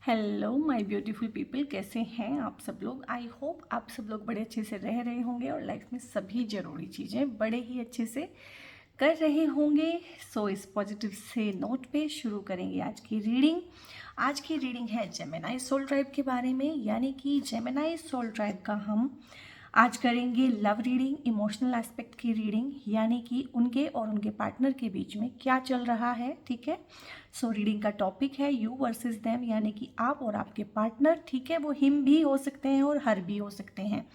Hello my beautiful people, कैसे हैं आप सब लोग। आई होप आप सब लोग बड़े अच्छे से रह रहे होंगे और लाइफ में सभी ज़रूरी चीज़ें बड़े ही अच्छे से कर रहे होंगे। सो इस पॉजिटिव से नोट पे शुरू करेंगे आज की रीडिंग। आज की रीडिंग है जेमिनी सोल ट्राइब के बारे में, यानी कि जेमिनी सोल ट्राइब का हम आज करेंगे लव रीडिंग, इमोशनल एस्पेक्ट की रीडिंग, यानी कि उनके और उनके पार्टनर के बीच में क्या चल रहा है। ठीक है, सो रीडिंग का टॉपिक है यू वर्सेस देम, यानी कि आप और आपके पार्टनर। ठीक है, वो हिम भी हो सकते हैं और हर भी हो सकते हैं,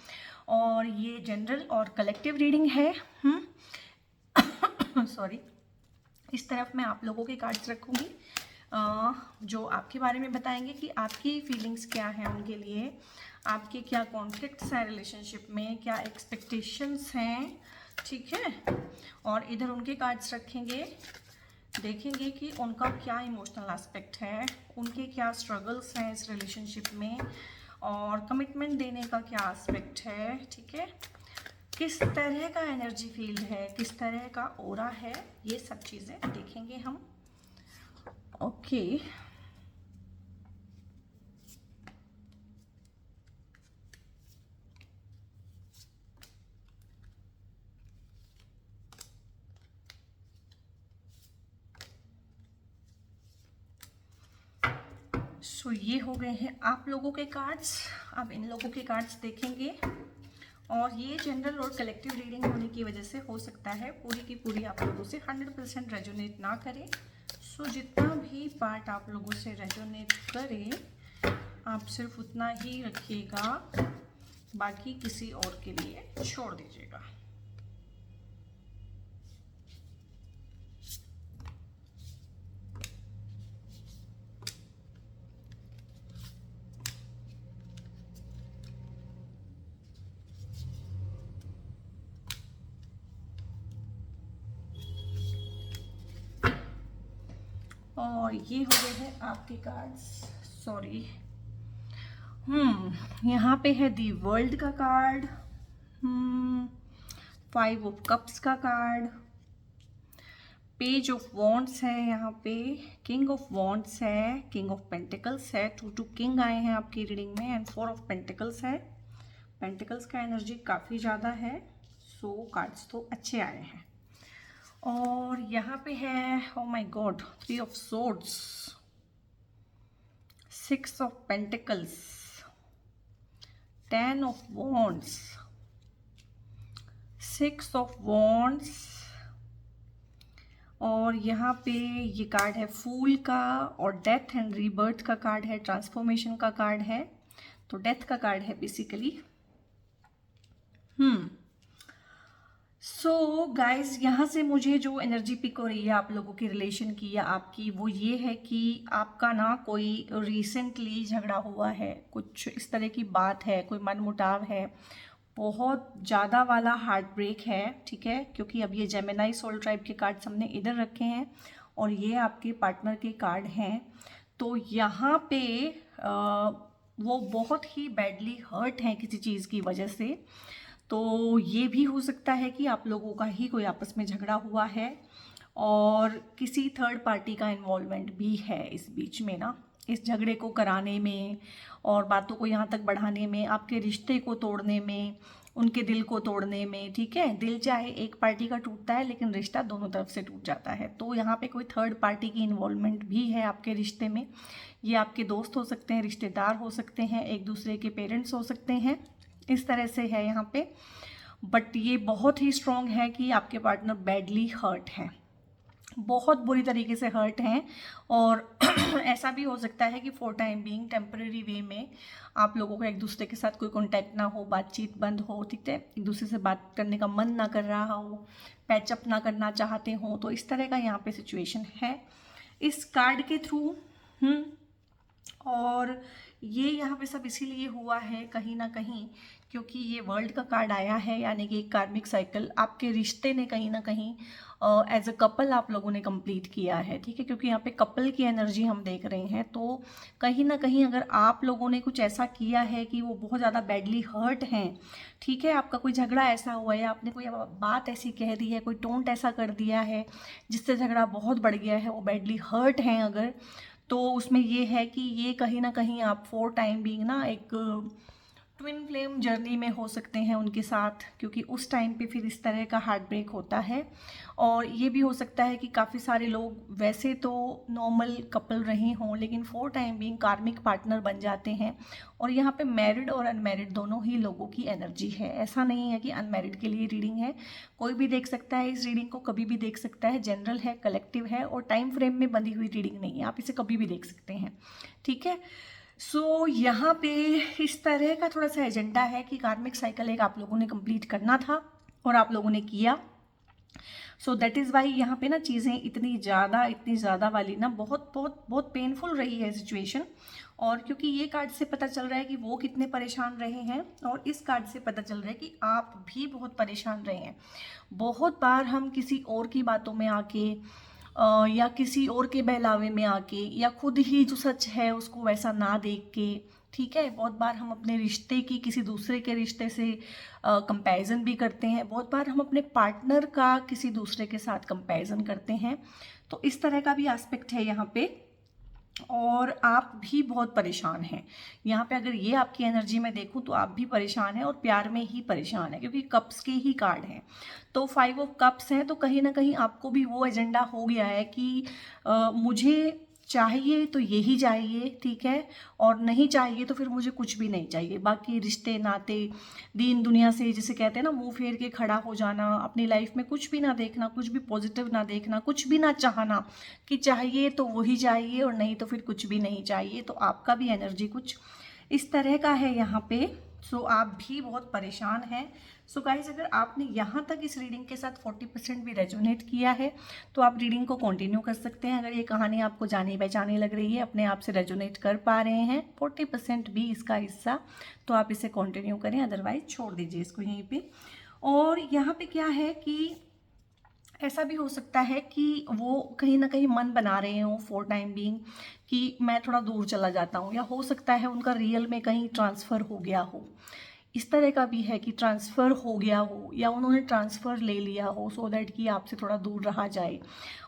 और ये जनरल और कलेक्टिव रीडिंग है। सॉरी। इस तरफ मैं आप लोगों के कार्ड्स रखूँगी जो आपके बारे में बताएंगे कि आपकी फीलिंग्स क्या हैं उनके लिए, आपके क्या कॉन्फ्लिक्ट्स हैं रिलेशनशिप में, क्या एक्सपेक्टेशंस हैं। ठीक है, और इधर उनके कार्ड्स रखेंगे, देखेंगे कि उनका क्या इमोशनल एस्पेक्ट है, उनके क्या स्ट्रगल्स हैं इस रिलेशनशिप में, और कमिटमेंट देने का क्या एस्पेक्ट है। ठीक है, किस तरह का एनर्जी फील्ड है, किस तरह का ओरा है, ये सब चीज़ें देखेंगे हम। ओके, सो ये हो गए हैं आप लोगों के कार्ड्स। अब इन लोगों के कार्ड्स देखेंगे, और ये जनरल और कलेक्टिव रीडिंग होने की वजह से हो सकता है पूरी की पूरी आप लोगों से 100% रेजोनेट ना करे। सो जितना भी पार्ट आप लोगों से रेजोनेट करे आप सिर्फ उतना ही रखिएगा, बाकी किसी और के लिए छोड़ दीजिएगा। और ये हो गए हैं आपके कार्ड्स। सॉरी, यहाँ पे है दी वर्ल्ड का कार्ड, 5 ऑफ कप्स का कार्ड, पेज ऑफ वॉन्ड्स है, यहाँ पे किंग ऑफ वॉन्ड्स है, किंग ऑफ पेंटिकल्स है, 2 किंग आए हैं आपकी रीडिंग में, एंड 4 ऑफ पेंटिकल्स है। पेंटिकल्स का एनर्जी काफ़ी ज़्यादा है, सो कार्ड्स तो अच्छे आए हैं। और यहाँ पे है, oh my God, 3 of swords, 6 of pentacles, 10 of wands, 6 of wands, और यहाँ पे ये कार्ड है फूल का, और डेथ एंड रीबर्थ का कार्ड है, ट्रांसफॉर्मेशन का कार्ड है, तो डेथ का कार्ड है बेसिकली। सो गाइज, यहाँ से मुझे जो एनर्जी पिक हो रही है आप लोगों के रिलेशन की या आपकी, वो ये है कि आपका ना कोई रिसेंटली झगड़ा हुआ है, कुछ इस तरह की बात है, कोई मनमुटाव है, बहुत ज़्यादा वाला हार्ट ब्रेक है। ठीक है, क्योंकि अब ये जेमिनी सोल ट्राइब के कार्ड्स हमने इधर रखे हैं और ये आपके पार्टनर के कार्ड हैं, तो यहाँ पे वो बहुत ही बैडली हर्ट हैं किसी चीज़ की वजह से। तो ये भी हो सकता है कि आप लोगों का ही कोई आपस में झगड़ा हुआ है और किसी थर्ड पार्टी का इन्वॉल्वमेंट भी है इस बीच में ना, इस झगड़े को कराने में और बातों को यहाँ तक बढ़ाने में, आपके रिश्ते को तोड़ने में, उनके दिल को तोड़ने में। ठीक है, दिल चाहे एक पार्टी का टूटता है लेकिन रिश्ता दोनों तरफ से टूट जाता है, तो यहाँ पे कोई थर्ड पार्टी की इन्वॉल्वमेंट भी है आपके रिश्ते में। ये आपके दोस्त हो सकते हैं, रिश्तेदार हो सकते हैं, एक दूसरे के पेरेंट्स हो सकते हैं, इस तरह से है यहाँ पे। बट ये बहुत ही स्ट्रॉन्ग है कि आपके पार्टनर बैडली हर्ट हैं, बहुत बुरी तरीके से हर्ट हैं, और ऐसा भी हो सकता है कि फॉर टाइम बीइंग टेम्परेरी वे में आप लोगों को एक दूसरे के साथ कोई कांटेक्ट ना हो, बातचीत बंद हो। ठीक है, एक दूसरे से बात करने का मन ना कर रहा हो, पैचअप ना करना चाहते हो, तो इस तरह का यहाँ पे सिचुएशन है इस कार्ड के थ्रू। और ये यहाँ पे सब इसीलिए हुआ है कहीं ना कहीं क्योंकि ये वर्ल्ड का कार्ड आया है, यानी कि एक कार्मिक साइकिल आपके रिश्ते ने कहीं ना कहीं एज अ कपल आप लोगों ने कंप्लीट किया है। ठीक है, क्योंकि यहाँ पे कपल की एनर्जी हम देख रहे हैं, तो कहीं ना कहीं अगर आप लोगों ने कुछ ऐसा किया है कि वो बहुत ज़्यादा बैडली हर्ट हैं, ठीक है, आपका कोई झगड़ा ऐसा हुआ है, आपने कोई बात ऐसी कह दी है, कोई टोंट ऐसा कर दिया है जिससे झगड़ा बहुत बढ़ गया है, वो बैडली हर्ट हैं अगर, तो उसमें ये है कि ये कहीं ना कहीं आप फॉर टाइम बीइंग ना एक ट्विन फ्लेम जर्नी में हो सकते हैं उनके साथ, क्योंकि उस टाइम पे फिर इस तरह का हार्ट ब्रेक होता है। और ये भी हो सकता है कि काफ़ी सारे लोग वैसे तो नॉर्मल कपल रहे हों, लेकिन फॉर टाइम बीइंग कार्मिक पार्टनर बन जाते हैं। और यहाँ पे मैरिड और अनमैरिड दोनों ही लोगों की एनर्जी है। ऐसा नहीं है कि अनमैरिड के लिए रीडिंग है, कोई भी देख सकता है इस रीडिंग को, कभी भी देख सकता है। जनरल है, कलेक्टिव है और टाइम फ्रेम में बंधी हुई रीडिंग नहीं है, आप इसे कभी भी देख सकते हैं, ठीक है। सो यहाँ पे इस तरह का थोड़ा सा एजेंडा है कि कार्मिक साइकिल एक आप लोगों ने कंप्लीट करना था और आप लोगों ने किया। सो दैट इज़ वाई यहाँ पे ना चीज़ें इतनी ज़्यादा वाली ना बहुत बहुत बहुत पेनफुल रही है सिचुएशन। और क्योंकि ये कार्ड से पता चल रहा है कि वो कितने परेशान रहे हैं, और इस कार्ड से पता चल रहा है कि आप भी बहुत परेशान रहे हैं। बहुत बार हम किसी और की बातों में आके या किसी और के बहलावे में आके, या खुद ही जो सच है उसको वैसा ना देख के, ठीक है। बहुत बार हम अपने रिश्ते की किसी दूसरे के रिश्ते से कंपैरिजन भी करते हैं। बहुत बार हम अपने पार्टनर का किसी दूसरे के साथ कंपैरिजन करते हैं। तो इस तरह का भी एस्पेक्ट है यहाँ पे। और आप भी बहुत परेशान हैं यहाँ पे। अगर ये आपकी एनर्जी में देखूं तो आप भी परेशान हैं और प्यार में ही परेशान है, क्योंकि कप्स के ही कार्ड हैं। तो 5 ऑफ कप्स हैं, तो कहीं ना कहीं आपको भी वो एजेंडा हो गया है कि मुझे चाहिए तो यही चाहिए, ठीक है, और नहीं चाहिए तो फिर मुझे कुछ भी नहीं चाहिए। बाकी रिश्ते नाते दीन दुनिया से, जिसे कहते हैं ना, मुंह फेर के खड़ा हो जाना, अपनी लाइफ में कुछ भी ना देखना, कुछ भी पॉजिटिव ना देखना, कुछ भी ना चाहना, कि चाहिए तो वही चाहिए और नहीं तो फिर कुछ भी नहीं चाहिए। तो आपका भी एनर्जी कुछ इस तरह का है यहाँ पे। सो आप भी बहुत परेशान हैं। सो गाइज, अगर आपने यहाँ तक इस रीडिंग के साथ 40% भी रेजोनेट किया है तो आप रीडिंग को कंटिन्यू कर सकते हैं। अगर ये कहानी आपको जानी पहचानी लग रही है, अपने आप से रेजोनेट कर पा रहे हैं 40% भी इसका हिस्सा, तो आप इसे कंटिन्यू करें, अदरवाइज छोड़ दीजिए इसको यहीं पे। और यहाँ पे क्या है कि ऐसा भी हो सकता है कि वो कहीं ना कहीं मन बना रहे हो फॉर टाइम बीइंग कि मैं थोड़ा दूर चला जाता हूँ, या हो सकता है उनका रियल में कहीं ट्रांसफ़र हो गया हो। इस तरह का भी है कि ट्रांसफ़र हो गया हो या उन्होंने ट्रांसफ़र ले लिया हो, सो दैट कि आपसे थोड़ा दूर रहा जाए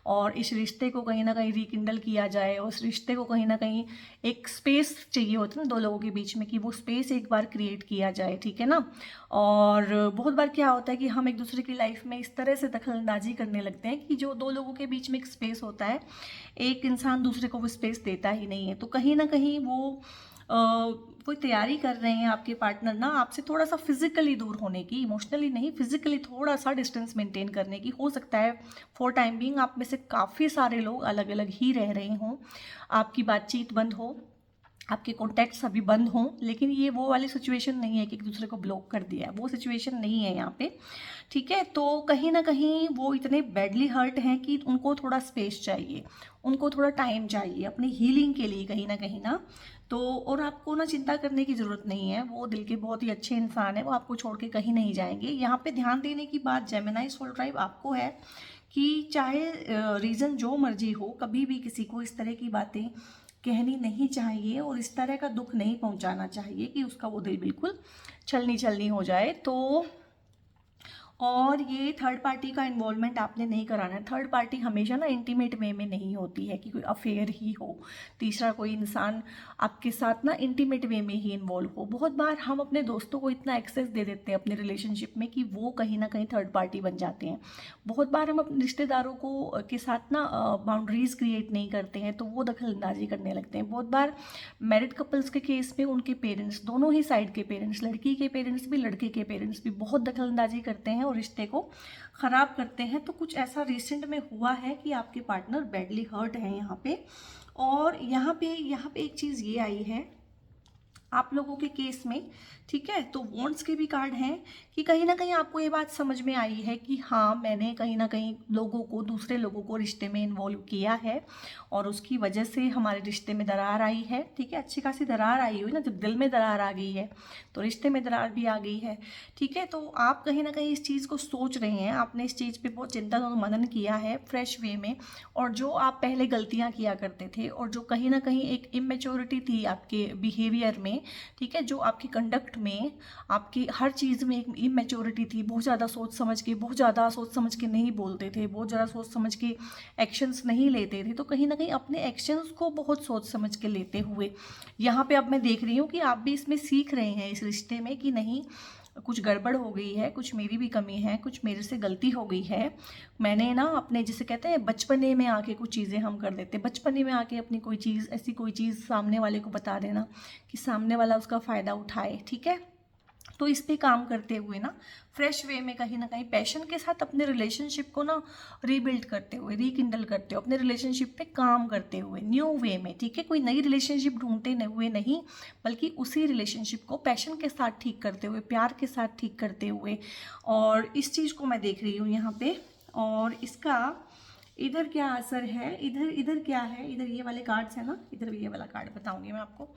और इस रिश्ते को कहीं ना कहीं रिकिंडल किया जाए। और उस रिश्ते को कहीं ना कहीं एक स्पेस चाहिए होता है ना दो लोगों के बीच में, कि वो स्पेस एक बार क्रिएट किया जाए, ठीक है ना। और बहुत बार क्या होता है कि हम एक दूसरे की लाइफ में इस तरह से दखलंदाजी करने लगते हैं कि जो दो लोगों के बीच में एक स्पेस होता है, एक इंसान दूसरे को वो स्पेस देता ही नहीं है। तो कहीं ना कहीं वो कोई तैयारी कर रहे हैं आपके पार्टनर ना आपसे थोड़ा सा फिजिकली दूर होने की, इमोशनली नहीं, फिजिकली थोड़ा सा डिस्टेंस मेंटेन करने की। हो सकता है फॉर टाइम बीइंग आप में से काफ़ी सारे लोग अलग अलग ही रह रहे हों, आपकी बातचीत बंद हो, आपके कॉन्टैक्ट्स अभी बंद हों, लेकिन ये वो वाली सिचुएशन नहीं है कि एक दूसरे को ब्लॉक कर दिया है, वो सिचुएशन नहीं है यहाँ पे, ठीक है। तो कहीं ना कहीं वो इतने बैडली हर्ट हैं कि उनको थोड़ा स्पेस चाहिए, उनको थोड़ा टाइम चाहिए अपनी हीलिंग के लिए कहीं ना। तो और आपको ना चिंता करने की ज़रूरत नहीं है, वो दिल के बहुत ही अच्छे इंसान है, वो आपको छोड़ के कहीं नहीं जाएंगे। यहाँ पे ध्यान देने की बात जेमिनी सोल ट्राइब आपको है कि चाहे रीज़न जो मर्जी हो, कभी भी किसी को इस तरह की बातें कहनी नहीं चाहिए और इस तरह का दुख नहीं पहुंचाना चाहिए कि उसका वो दिल बिल्कुल छलनी हो जाए। तो और ये थर्ड पार्टी का इन्वॉल्वमेंट आपने नहीं कराना है। थर्ड पार्टी हमेशा ना इंटीमेट वे में नहीं होती है कि कोई अफेयर ही हो, तीसरा कोई इंसान आपके साथ ना इंटीमेट वे में ही इन्वॉल्व हो। बहुत बार हम अपने दोस्तों को इतना एक्सेस दे देते हैं अपने रिलेशनशिप में कि वो कहीं ना कहीं थर्ड पार्टी बन जाते हैं। बहुत बार हम अपने रिश्तेदारों को के साथ ना बाउंड्रीज़ क्रिएट नहीं करते हैं, तो वो दखलंदाजी करने लगते हैं। बहुत बार मैरिड कपल्स के केस में उनके पेरेंट्स, दोनों ही साइड के पेरेंट्स, लड़की के पेरेंट्स भी लड़के के पेरेंट्स भी बहुत दखलंदाजी करते हैं और रिश्ते को ख़राब करते हैं। तो कुछ ऐसा रिसेंट में हुआ है कि आपके पार्टनर बैडली हर्ट हैं यहाँ पे। और यहाँ पे एक चीज़ ये आई है आप लोगों के केस में, ठीक है। तो वॉन्ड्स के भी कार्ड हैं कि कहीं ना कहीं आपको ये बात समझ में आई है कि हाँ, मैंने कहीं ना कहीं लोगों को, दूसरे लोगों को रिश्ते में इन्वॉल्व किया है और उसकी वजह से हमारे रिश्ते में दरार आई है, ठीक है। अच्छी खासी दरार आई हुई ना, जब दिल में दरार आ गई है तो रिश्ते में दरार भी आ गई है, ठीक है। तो आप कहीं ना कहीं इस चीज़ को सोच रहे हैं, आपने इस चीज़ पर बहुत चिंतन और मनन किया है फ्रेश वे में। और जो आप पहले गलतियाँ किया करते थे और जो कहीं ना कहीं एक इमेच्योरिटी थी आपके बिहेवियर में, में, ठीक है, जो आपकी कंडक्ट में, आपकी हर चीज़ में एक इमेच्योरिटी थी, बहुत ज़्यादा बहुत ज़्यादा सोच समझ के नहीं बोलते थे, बहुत ज़्यादा सोच समझ के एक्शंस नहीं लेते थे, तो कहीं ना कहीं अपने एक्शंस को बहुत सोच समझ के लेते हुए यहाँ पे अब मैं देख रही हूँ कि आप भी इसमें सीख रहे हैं इस रिश्ते में कि नहीं, कुछ गड़बड़ हो गई है, कुछ मेरी भी कमी है, कुछ मेरे से गलती हो गई है। मैंने ना अपने, जिसे कहते हैं बचपने में आके कुछ चीज़ें हम कर देते, बचपने में आके अपनी कोई चीज़, ऐसी कोई चीज़ सामने वाले को बता देना कि सामने वाला उसका फ़ायदा उठाए, ठीक है। तो इस पे काम करते हुए ना फ्रेश वे में, कहीं ना कहीं पैशन के साथ अपने रिलेशनशिप को ना रीबिल्ड करते हुए, रीकिंडल करते हुए, अपने रिलेशनशिप पे काम करते हुए न्यू वे में, ठीक है, कोई नई रिलेशनशिप ढूंढते हुए नहीं, बल्कि उसी रिलेशनशिप को पैशन के साथ ठीक करते हुए, प्यार के साथ ठीक करते हुए, और इस चीज़ को मैं देख रही हूँ यहाँ पे। और इसका इधर क्या असर है, इधर इधर क्या है, इधर ये वाले कार्ड्स है ना, इधर भी ये वाला कार्ड बताऊंगी मैं आपको।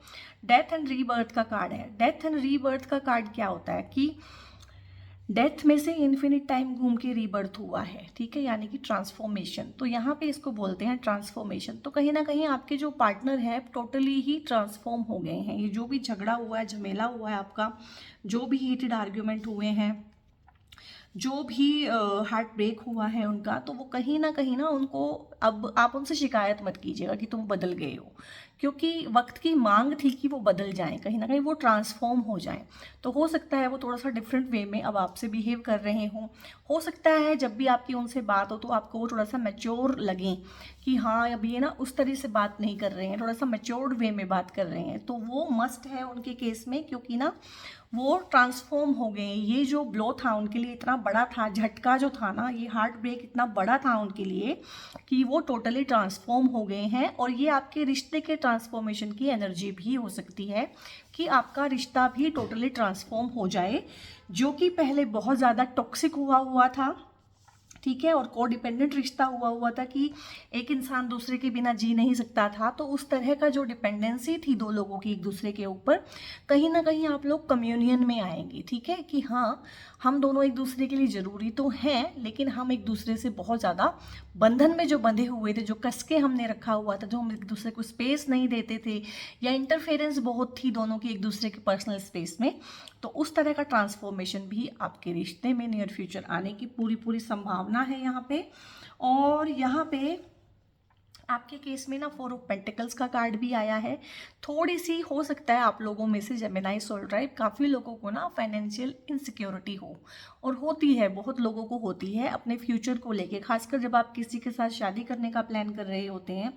डेथ एंड रीबर्थ का कार्ड है। डेथ एंड रीबर्थ का कार्ड क्या होता है कि डेथ में से इन्फिनिट टाइम घूम के रीबर्थ हुआ है, ठीक है, यानी कि ट्रांसफॉर्मेशन। तो यहाँ पे इसको बोलते हैं ट्रांसफॉर्मेशन। तो कहीं ना कहीं आपके जो पार्टनर है टोटली ही ट्रांसफॉर्म हो गए हैं। ये जो भी झगड़ा हुआ है, झमेला हुआ है आपका, जो भी हीटेड आर्ग्यूमेंट हुए हैं, जो भी हार्ट ब्रेक हुआ है उनका, तो वो कहीं ना उनको, अब आप उनसे शिकायत मत कीजिएगा कि तुम बदल गए हो, क्योंकि वक्त की मांग थी कि वो बदल जाएं, कहीं ना कहीं वो ट्रांसफॉर्म हो जाएं। तो हो सकता है वो थोड़ा सा डिफरेंट वे में अब आपसे बिहेव कर रहे हों। हो सकता है जब भी आपकी उनसे बात हो तो आपको वो थोड़ा सा मैच्योर लगें कि हाँ अब ये ना उस तरह से बात नहीं कर रहे हैं, थोड़ा सा मैच्योर्ड वे में बात कर रहे हैं। तो वो मस्ट है उनके केस में, क्योंकि ना वो ट्रांसफॉर्म हो गए। ये जो ब्लो था उनके लिए इतना बड़ा था, झटका जो था ना, ये हार्ट ब्रेक इतना बड़ा था उनके लिए कि वो टोटली ट्रांसफॉर्म हो गए हैं। और ये आपके रिश्ते के ट्रांसफॉर्मेशन की एनर्जी भी हो सकती है कि आपका रिश्ता भी टोटली ट्रांसफॉर्म हो जाए, जो कि पहले बहुत ज़्यादा टॉक्सिक हुआ था, ठीक है, और कोडिपेंडेंट रिश्ता हुआ था कि एक इंसान दूसरे के बिना जी नहीं सकता था। तो उस तरह का जो डिपेंडेंसी थी दो लोगों की एक दूसरे के ऊपर, कहीं ना कहीं आप लोग कम्युनियन में आएंगे, ठीक है, कि हाँ हम दोनों एक दूसरे के लिए ज़रूरी तो हैं, लेकिन हम एक दूसरे से बहुत ज़्यादा बंधन में जो बंधे हुए थे, जो कसके हमने रखा हुआ था, जो हम एक दूसरे को स्पेस नहीं देते थे, या इंटरफेरेंस बहुत थी दोनों की एक दूसरे के पर्सनल स्पेस में, तो उस तरह का ट्रांसफॉर्मेशन भी आपके रिश्ते में नियर फ्यूचर आने की पूरी संभावना है यहाँ पे। और यहाँ पे आपके केस में ना 4 ऑफ पेंटिकल्स का कार्ड भी आया है। थोड़ी सी हो सकता है आप लोगों में से जेमिनाई सोल ट्राइब, काफ़ी लोगों को ना फाइनेंशियल इनसिक्योरिटी हो, और होती है, बहुत लोगों को होती है अपने फ्यूचर को लेके, खासकर जब आप किसी के साथ शादी करने का प्लान कर रहे होते हैं,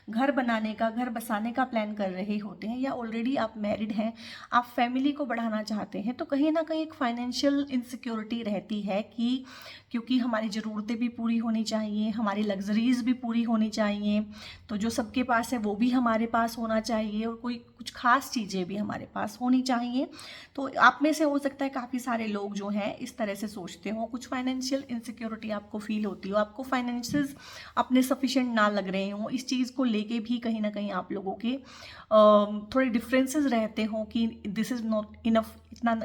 घर बनाने का, घर बसाने का प्लान कर रहे होते हैं, या ऑलरेडी आप मैरिड हैं, आप फैमिली को बढ़ाना चाहते हैं, तो कहीं ना कहीं एक फाइनेंशियल इनसिक्योरिटी रहती है कि क्योंकि हमारी ज़रूरतें भी पूरी होनी चाहिए, हमारी लग्जरीज भी पूरी होनी चाहिए, तो जो सबके पास है वो भी हमारे पास होना चाहिए, और कोई कुछ खास चीज़ें भी हमारे पास होनी चाहिए। तो आप में से हो सकता है काफ़ी सारे लोग जो हैं इस तरह से सोचते हो, कुछ फाइनेंशियल इनसिक्योरिटी आपको फील होती हो, आपको फाइनेंसेस अपने सफिशिएंट ना लग रहे हों, इस चीज़ को लेके भी कहीं ना कहीं आप लोगों के थोड़े डिफरेंसेस रहते हों कि दिस इज़ नॉट इनफ,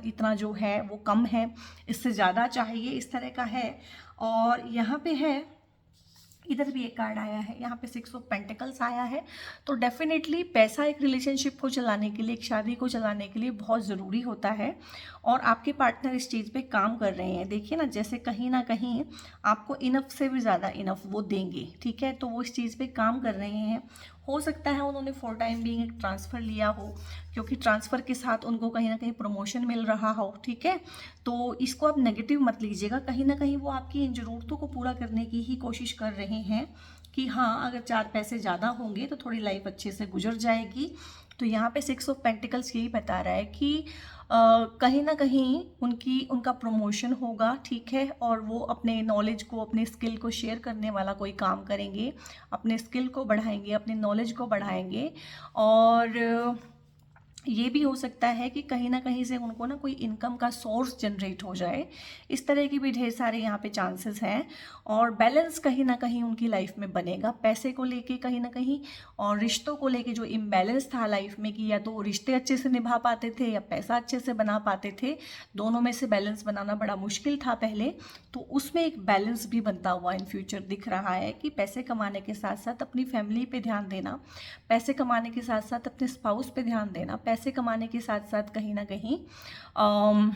इतना जो है वो कम है, इससे ज़्यादा चाहिए, इस तरह का है। और यहाँ पे है, इधर भी एक कार्ड आया है, यहाँ पे 6 ऑफ पेंटिकल्स आया है। तो डेफिनेटली पैसा एक रिलेशनशिप को चलाने के लिए, एक शादी को चलाने के लिए बहुत ज़रूरी होता है, और आपके पार्टनर इस चीज़ पे काम कर रहे हैं। देखिए ना, जैसे कहीं ना कहीं आपको इनफ से भी ज़्यादा इनफ वो देंगे, ठीक है, तो वो इस चीज़ पे काम कर रहे हैं। हो सकता है उन्होंने फॉर टाइम बीइंग एक ट्रांसफ़र लिया हो, क्योंकि ट्रांसफ़र के साथ उनको कहीं ना कहीं प्रमोशन मिल रहा हो, ठीक है। तो इसको आप नेगेटिव मत लीजिएगा, कहीं ना कहीं वो आपकी इन ज़रूरतों को पूरा करने की ही कोशिश कर रहे हैं कि हाँ अगर 4 पैसे ज़्यादा होंगे तो थोड़ी लाइफ अच्छे से गुजर जाएगी। तो यहाँ पे 6 ऑफ पेंटिकल्स यही बता रहा है कि कहीं ना कहीं उनका प्रमोशन होगा, ठीक है, और वो अपने नॉलेज को, अपने स्किल को शेयर करने वाला कोई काम करेंगे, अपने स्किल को बढ़ाएंगे, अपने नॉलेज को बढ़ाएंगे। और ये भी हो सकता है कि कहीं ना कहीं से उनको ना कोई इनकम का सोर्स जनरेट हो जाए, इस तरह की भी ढेर सारे यहाँ पे चांसेस हैं। और बैलेंस कहीं ना कहीं उनकी लाइफ में बनेगा, पैसे को लेके कहीं ना कहीं, और रिश्तों को लेके जो इम्बैलेंस था लाइफ में कि या तो रिश्ते अच्छे से निभा पाते थे या पैसा अच्छे से बना पाते थे, दोनों में से बैलेंस बनाना बड़ा मुश्किल था पहले, तो उसमें एक बैलेंस भी बनता हुआ इन फ्यूचर दिख रहा है कि पैसे कमाने के साथ साथ अपनी फैमिली पे ध्यान देना, पैसे कमाने के साथ साथ अपने स्पाउस पे ध्यान देना, पैसे कमाने के साथ साथ कहीं ना कहीं अम,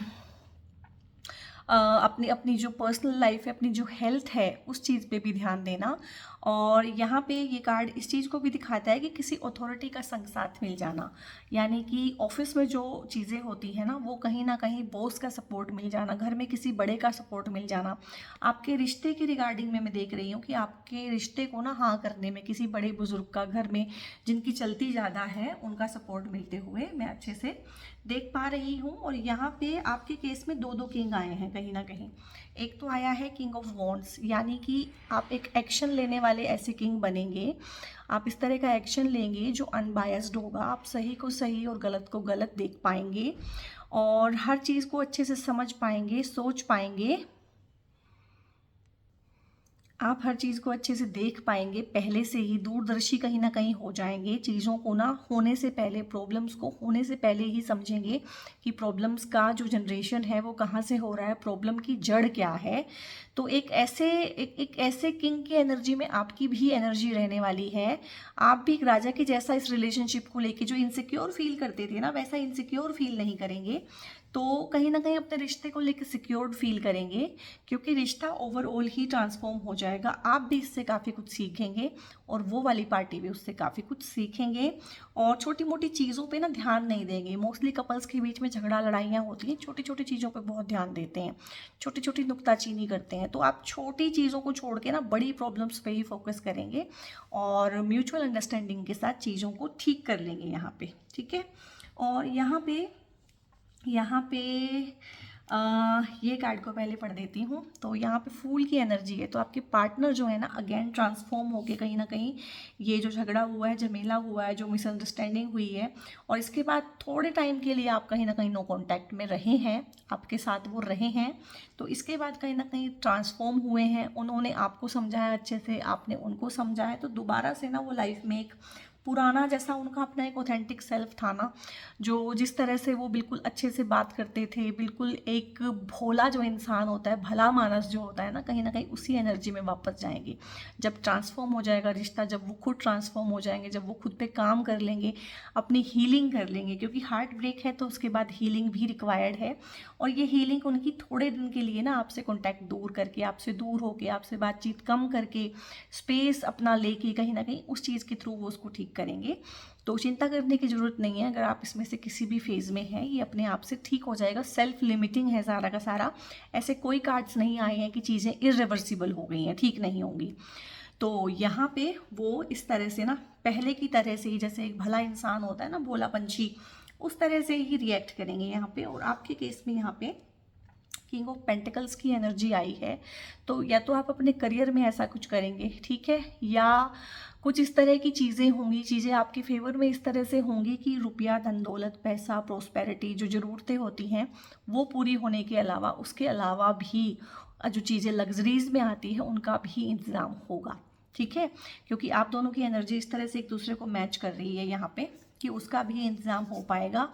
अपनी अपनी जो पर्सनल लाइफ है, अपनी जो हेल्थ है, उस चीज़ पे भी ध्यान देना। और यहाँ पे ये कार्ड इस चीज़ को भी दिखाता है कि किसी अथॉरिटी का संग साथ मिल जाना, यानी कि ऑफिस में जो चीज़ें होती हैं ना, वो कहीं ना कहीं बॉस का सपोर्ट मिल जाना, घर में किसी बड़े का सपोर्ट मिल जाना। आपके रिश्ते के रिगार्डिंग में मैं देख रही हूँ कि आपके रिश्ते को ना हाँ करने में किसी बड़े बुजुर्ग का, घर में जिनकी चलती ज़्यादा है, उनका सपोर्ट मिलते हुए मैं अच्छे से देख पा रही हूँ। और यहाँ पे आपके केस में दो दो किंग आए हैं कहीं ना कहीं। एक तो आया है किंग ऑफ वॉन्ड्स, यानी कि आप एक एक्शन लेने वाले ऐसे किंग बनेंगे। आप इस तरह का एक्शन लेंगे जो अनबायस्ड होगा, आप सही को सही और गलत को गलत देख पाएंगे और हर चीज़ को अच्छे से समझ पाएंगे, सोच पाएंगे। आप हर चीज़ को अच्छे से देख पाएंगे, पहले से ही दूरदर्शी कहीं ना कहीं हो जाएंगे। चीज़ों को ना होने से पहले, प्रॉब्लम्स को होने से पहले ही समझेंगे कि प्रॉब्लम्स का जो जनरेशन है वो कहाँ से हो रहा है, प्रॉब्लम की जड़ क्या है। तो एक ऐसे किंग की एनर्जी में आपकी भी एनर्जी रहने वाली है। आप भी एक राजा के जैसा इस रिलेशनशिप को लेके जो इनसिक्योर फील करते थे ना, वैसा इनसिक्योर फील नहीं करेंगे। तो कहीं ना कहीं अपने रिश्ते को लेकर सिक्योर्ड फील करेंगे, क्योंकि रिश्ता ओवरऑल ही ट्रांसफॉर्म हो जाएगा। आप भी इससे काफ़ी कुछ सीखेंगे और वो वाली पार्टी भी उससे काफ़ी कुछ सीखेंगे। और छोटी मोटी चीज़ों पे ना ध्यान नहीं देंगे। मोस्टली कपल्स के बीच में झगड़ा लड़ाइयाँ होती हैं, छोटी छोटी चीज़ों पे बहुत ध्यान देते हैं, छोटी छोटी नुक्ताचीनी करते हैं। तो आप छोटी चीज़ों को छोड़ के ना बड़ी प्रॉब्लम्स पे ही फोकस करेंगे और म्यूचुअल अंडरस्टैंडिंग के साथ चीज़ों को ठीक कर लेंगे यहाँ पे, ठीक है। और यहाँ पे ये कार्ड को पहले पढ़ देती हूँ। तो यहाँ पे फूल की एनर्जी है, तो आपके पार्टनर जो है ना अगेन ट्रांसफॉर्म होके कहीं ना कहीं ये जो झगड़ा हुआ है, झमेला हुआ है, जो मिसअंडरस्टैंडिंग हुई है, और इसके बाद थोड़े टाइम के लिए आप कहीं ना कहीं नो कांटेक्ट में रहे हैं, आपके साथ वो रहे हैं, तो इसके बाद कहीं ना कहीं ट्रांसफॉर्म हुए हैं। उन्होंने आपको समझा है अच्छे से, आपने उनको समझा है, तो दोबारा से ना वो लाइफ में एक पुराना जैसा उनका अपना एक ऑथेंटिक सेल्फ था ना, जो जिस तरह से वो बिल्कुल अच्छे से बात करते थे, बिल्कुल एक भोला जो इंसान होता है, भला मानस जो होता है ना कहीं उसी एनर्जी में वापस जाएंगे। जब ट्रांसफॉर्म हो जाएगा रिश्ता, जब वो खुद ट्रांसफॉर्म हो जाएंगे, जब वो खुद पे काम कर लेंगे, अपनी हीलिंग कर लेंगे, क्योंकि हार्ट ब्रेक है तो उसके बाद हीलिंग भी रिक्वायर्ड है। और ये हीलिंग उनकी थोड़े दिन के लिए ना आपसे कॉन्टैक्ट दूर करके, आपसे दूर होके, आपसे बातचीत कम करके, स्पेस अपना लेके कहीं ना कहीं उस चीज़ के थ्रू वो उसको ठीक करेंगे। तो चिंता करने की ज़रूरत नहीं है। अगर आप इसमें से किसी भी फेज़ में हैं, ये अपने आप से ठीक हो जाएगा। सेल्फ लिमिटिंग है सारा का सारा, ऐसे कोई कार्ड्स नहीं आए हैं कि चीज़ें इरिवर्सिबल हो गई हैं, ठीक नहीं होंगी। तो यहाँ पे वो इस तरह से ना, पहले की तरह से ही, जैसे एक भला इंसान होता है ना, भोला पंछी, उस तरह से ही रिएक्ट करेंगे यहाँ पे। और आपके केस में यहाँ पे किंग ऑफ पेंटिकल्स की एनर्जी आई है, तो या तो आप अपने करियर में ऐसा कुछ करेंगे, ठीक है, या कुछ इस तरह की चीज़ें होंगी, चीज़ें आपके फेवर में इस तरह से होंगी कि रुपया, धन दौलत, पैसा, प्रोस्पेरिटी, जो ज़रूरतें होती हैं वो पूरी होने के अलावा, उसके अलावा भी जो चीज़ें लग्जरीज में आती है उनका भी इंतज़ाम होगा, ठीक है। क्योंकि आप दोनों की एनर्जी इस तरह से एक दूसरे को मैच कर रही है यहाँ पे कि उसका भी इंतज़ाम हो पाएगा।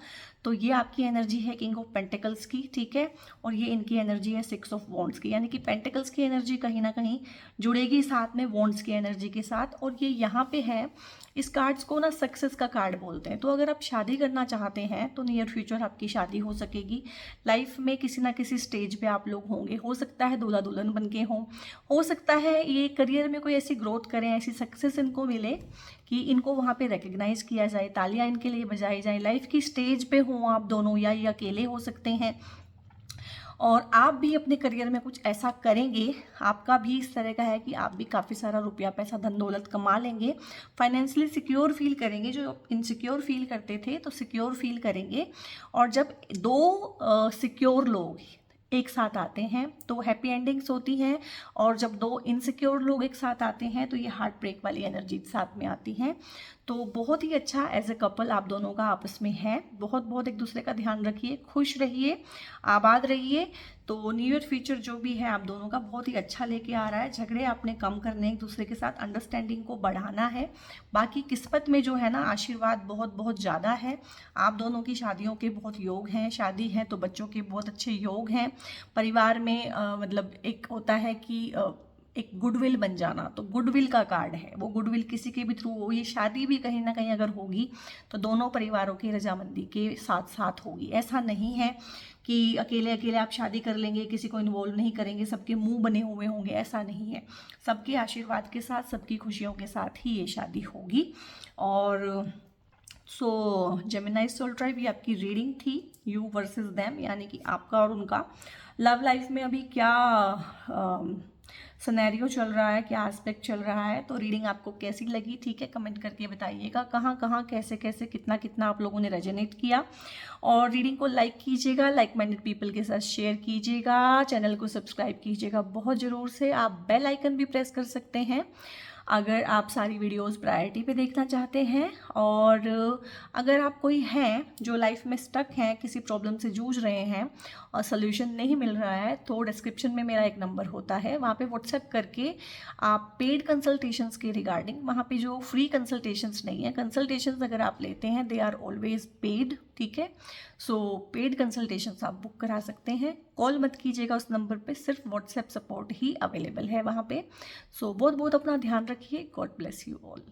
तो ये आपकी एनर्जी है किंग ऑफ पेंटिकल्स की, ठीक है, और ये इनकी एनर्जी है सिक्स ऑफ वॉन्ड्स की, यानी कि पेंटिकल्स की एनर्जी कहीं ना कहीं जुड़ेगी साथ में वॉन्ड्स की एनर्जी के साथ। और ये यहाँ पे है, इस कार्ड्स को ना सक्सेस का कार्ड बोलते हैं। तो अगर आप शादी करना चाहते हैं तो नियर फ्यूचर आपकी शादी हो सकेगी। लाइफ में किसी ना किसी स्टेज पे आप लोग होंगे, हो सकता है दूल्हा दुल्हन बन के हों, हो सकता है ये करियर में कोई ऐसी ग्रोथ करें, ऐसी सक्सेस इनको मिले कि इनको वहाँ पे रिकग्नाइज किया जाए, तालियां इनके लिए बजाई जाए। लाइफ की स्टेज पे हों आप दोनों, या ये अकेले हो सकते हैं, और आप भी अपने करियर में कुछ ऐसा करेंगे। आपका भी इस तरह का है कि आप भी काफ़ी सारा रुपया, पैसा, धन दौलत कमा लेंगे, फाइनेंशियली सिक्योर फील करेंगे। जो इनसिक्योर फील करते थे तो सिक्योर फील करेंगे। और जब दो सिक्योर लोग एक साथ आते हैं तो हैप्पी एंडिंग्स होती हैं, और जब दो इनसिक्योर लोग एक साथ आते हैं तो ये हार्ट ब्रेक वाली एनर्जी साथ में आती हैं। तो बहुत ही अच्छा एज ए कपल आप दोनों का आपस में है। बहुत बहुत एक दूसरे का ध्यान रखिए, खुश रहिए, आबाद रहिए। तो न्यू ईयर फ्यूचर जो भी है आप दोनों का बहुत ही अच्छा लेके आ रहा है। झगड़े आपने कम करने, एक दूसरे के साथ अंडरस्टैंडिंग को बढ़ाना है। बाकी किस्मत में जो है ना, आशीर्वाद बहुत बहुत ज़्यादा है। आप दोनों की शादियों के बहुत योग हैं, शादी है तो बच्चों के बहुत अच्छे योग हैं। परिवार में मतलब एक होता है कि एक गुडविल बन जाना, तो गुडविल का कार्ड है, वो गुडविल किसी के भी थ्रू हो, ये शादी भी कहीं ना कहीं अगर होगी तो दोनों परिवारों की रजामंदी के साथ साथ होगी। ऐसा नहीं है कि अकेले अकेले आप शादी कर लेंगे, किसी को इन्वॉल्व नहीं करेंगे, सबके मुंह बने हुए होंगे, ऐसा नहीं है। सबके आशीर्वाद के साथ, सबकी खुशियों के साथ ही ये शादी होगी। और सो जेमिनाई सोल ट्राइब, ये आपकी रीडिंग थी, यू वर्सेस देम, यानी कि आपका और उनका लव लाइफ में अभी क्या सिनेरियो चल रहा है, क्या एस्पेक्ट चल रहा है। तो रीडिंग आपको कैसी लगी, ठीक है, कमेंट करके बताइएगा कहाँ कहाँ कैसे कैसे कितना कितना आप लोगों ने रेजोनेट किया। और रीडिंग को लाइक कीजिएगा, लाइक माइंडेड पीपल के साथ शेयर कीजिएगा, चैनल को सब्सक्राइब कीजिएगा बहुत ज़रूर से। आप बेल आइकन भी प्रेस कर सकते हैं अगर आप सारी वीडियोस प्रायोरिटी पे देखना चाहते हैं। और अगर आप कोई हैं जो लाइफ में स्टक हैं, किसी प्रॉब्लम से जूझ रहे हैं और सोल्यूशन नहीं मिल रहा है, तो डिस्क्रिप्शन में मेरा एक नंबर होता है, वहाँ पे व्हाट्सएप करके आप पेड कंसल्टेशंस के रिगार्डिंग, वहाँ पे जो फ्री कंसल्टेशंस नहीं है, कंसल्टेशंस अगर आप लेते हैं दे आर ऑलवेज पेड, ठीक है। सो पेड कंसल्टेशंस आप बुक करा सकते हैं। कॉल मत कीजिएगा उस नंबर पे, सिर्फ व्हाट्सएप सपोर्ट ही अवेलेबल है वहाँ पे। सो बहुत बहुत अपना ध्यान रखिए। God bless you all.